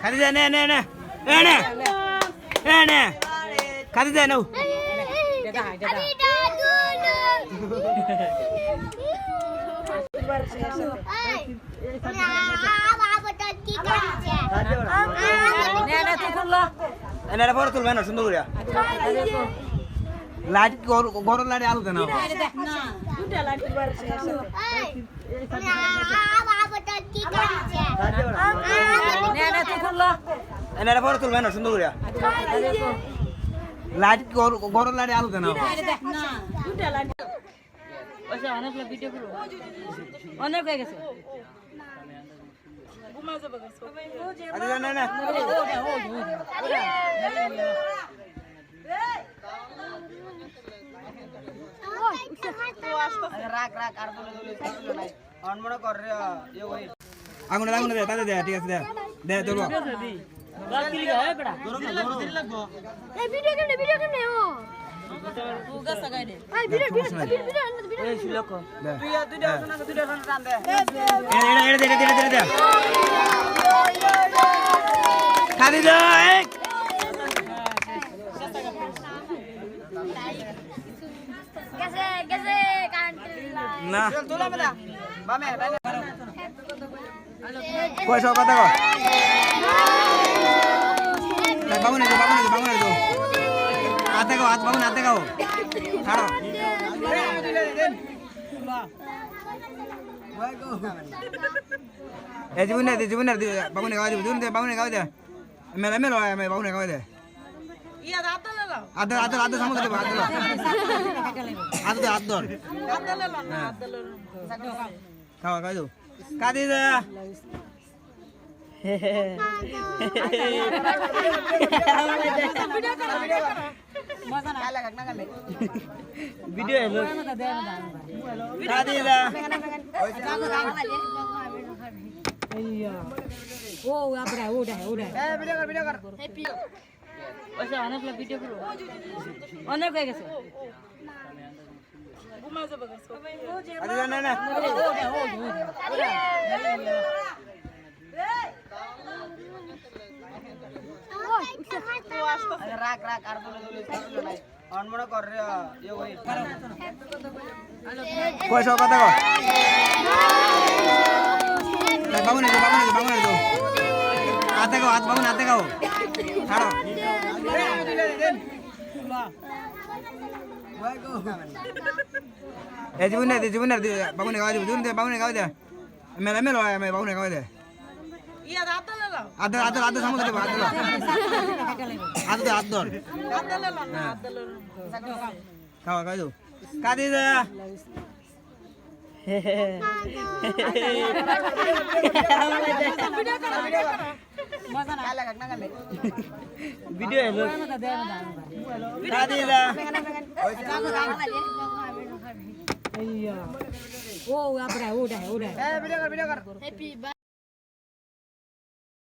খাদি দে নে নে নে নে নে নে খাদি দে নাও এনারা বড় তুলবে না সুন্দর করে লাইট গরম লাইট আলো দেন এনারা বড় তুলবে না সুন্দর করে লাইট গরম লাইট আলো দেন অনেক হয়ে গেছে আগুন আগুন দে তাতে দে ঠিক আছে দে দে ধরবো ভিডিও কেমনে ও তু গাছ গাই দে ভিডিও এই শিলক তুই দুইটা শোনা দুইটা শোনা টান দে দে খাদি দে গেছে না তোলা মেলা বামে পয়সা কথা কো বাবু না তো হাতে গাও হাত বাবু না হাতে গাও ছাড়ো এই জীবন না বাবু না গাও দে জীবন দে বাবু না গাও দে মেলা মেলা আমি বাবু না গাও দে ইয়া দাঁত লেলা আদর সামনে দে আদর দাঁত লেলা না দাঁত লেলা খাওয়া খাই দাও কাদি দে ভিডিও হলো কাদি দে ও আপড়া ওডা এ ভিডিও কর ওইসব অনেক ভিডিও করো অনেক হয়ে গেছে ঘুমা যাবে আরে না না রাখ আর দলে নাই অন মনে কর ইয়ে কই পয়সা কথা কো বাবু না তো হাতে গাও হাত বাবু না হাতে গাও ছাড়ো এই জীবন না বাবু না গাও দে জীবন দে বাবু না গাও দে মেলা মেলা আমি বাবু না গাও দে ইয়া দাঁত লেলা আদর সামনে দে আদর দাঁত লেলা না দাঁত লেলা খাওয়া খাই দাও কাদি দে ভিডিও হলো কাদি দে ও আপড়া ওডা ভিডিও কর